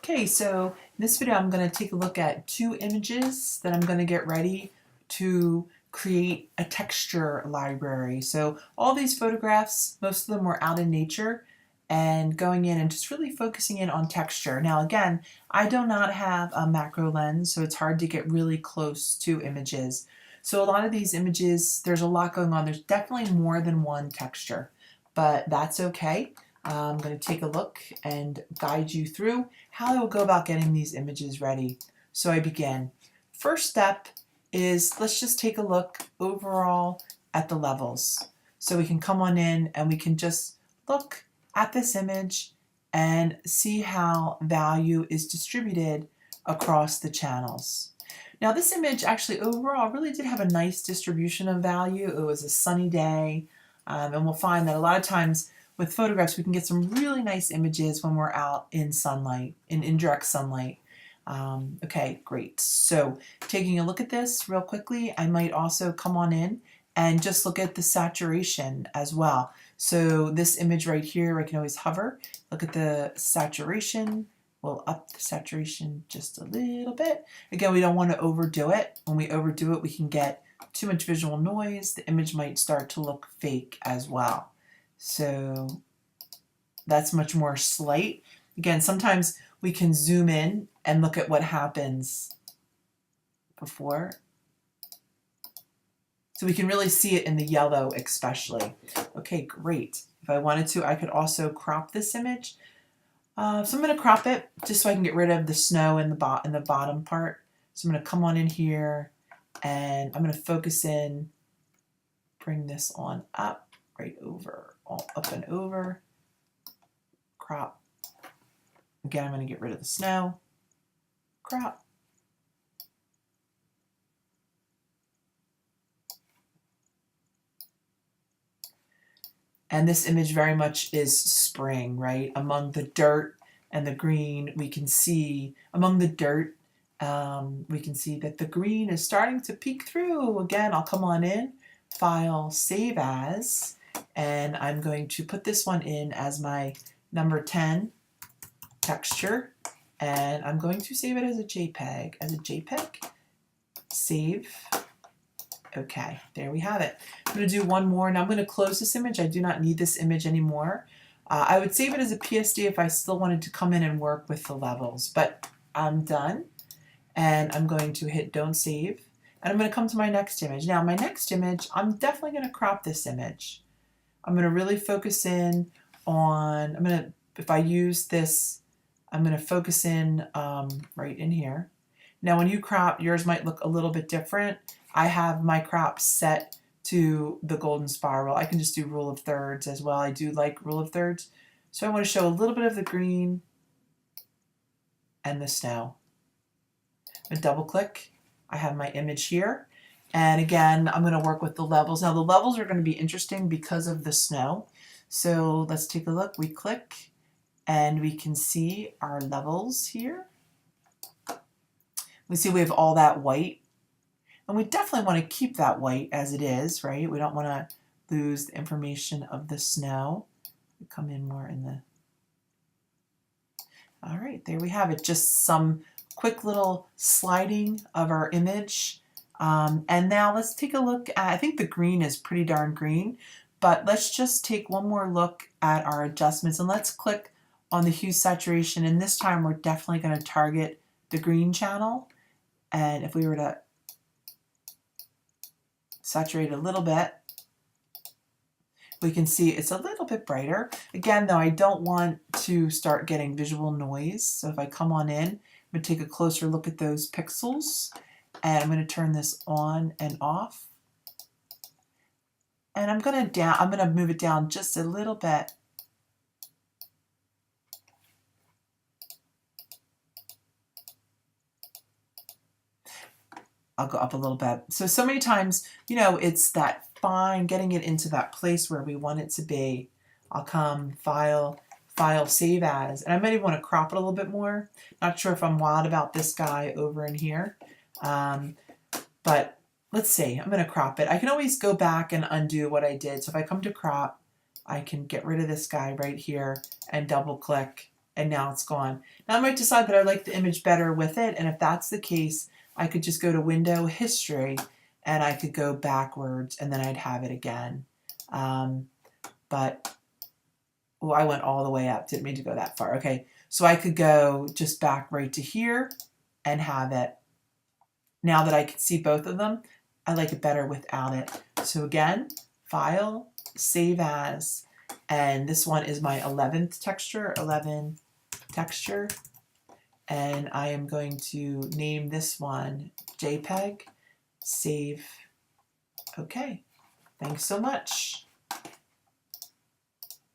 Okay, so in this video I'm going to take a look at two images that I'm going to get ready to create a texture library. So all these photographs, most of them were out in nature and going in and just really focusing in on texture. Now again, I do not have a macro lens, so it's hard to get really close to images. So a lot of these images, there's a lot going on. There's definitely more than one texture, but that's okay. I'm going to take a look and guide you through how I will go about getting these images ready. So I begin. First step is let's just take a look overall at the levels. So we can come on in and we can just look at this image and see how value is distributed across the channels. Now this image actually overall really did have a nice distribution of value. It was a sunny day, and we'll find that a lot of times with photographs, we can get some really nice images when we're out in sunlight, in indirect sunlight. Okay, great. So taking a look at this real quickly, I might also come on in and just look at the saturation as well. So this image right here, I can always hover, look at the saturation. We'll up the saturation just a little bit. Again, we don't want to overdo it. When we overdo it, we can get too much visual noise. The image might start to look fake as well. So that's much more slight. Again, sometimes we can zoom in and look at what happens before. So we can really see it in the yellow especially. Okay, great. If I wanted to, I could also crop this image. So I'm going to crop it just so I can get rid of the snow in the bottom part. So I'm going to come on in here and I'm going to focus in, bring this on up, right over, all up and over, crop. Again, I'm going to get rid of the snow, crop. And this image very much is spring, right? Among the dirt and the green, we can see, among the dirt, we can see that the green is starting to peek through. Again, I'll come on in, File, Save As, and I'm going to put this one in as my number 10 texture, and I'm going to save it as a JPEG, save. Okay, there we have it. I'm going to do one more. Now I'm going to close this image. I do not need this image anymore. I would save it as a PSD if I still wanted to come in and work with the levels, but I'm done. And I'm going to hit Don't Save. And I'm going to come to my next image. Now my next image, I'm definitely going to crop this image. I'm going to really focus in on, if I use this, I'm going to focus in right in here. Now when you crop, yours might look a little bit different. I have my crop set to the golden spiral. I can just do rule of thirds as well. I do like rule of thirds. So I want to show a little bit of the green and the snow. I'm going to double click. I have my image here. And again, I'm going to work with the levels. Now the levels are going to be interesting because of the snow. So let's take a look. We click and we can see our levels here. We see we have all that white. And we definitely want to keep that white as it is, right? We don't want to lose the information of the snow. We come in more in the... All right, there we have it. Just some quick little sliding of our image. And now let's take a look at, I think the green is pretty darn green, but let's just take one more look at our adjustments and let's click on the hue saturation. And this time we're definitely going to target the green channel. And if we were to saturate a little bit, we can see it's a little bit brighter. Again, though, I don't want to start getting visual noise. So if I come on in, I'm going to take a closer look at those pixels. And I'm going to turn this on and off. And I'm going to move it down just a little bit. I'll go up a little bit. So many times, you know, it's that fine, getting it into that place where we want it to be. I'll come File, Save As, and I might even want to crop it a little bit more. Not sure if I'm wild about this guy over in here. But let's see, I'm going to crop it. I can always go back and undo what I did. So if I come to crop, I can get rid of this guy right here and double click and now it's gone. Now I might decide that I like the image better with it, and if that's the case, I could just go to Window, History, and I could go backwards, and then I'd have it again. But well, I went all the way up, didn't mean to go that far. Okay, so I could go just back right to here and have it. Now that I can see both of them, I like it better without it. So again, File, Save As, and this one is my 11th texture, 11 texture, and I am going to name this one JPEG, save. Okay, thanks so much.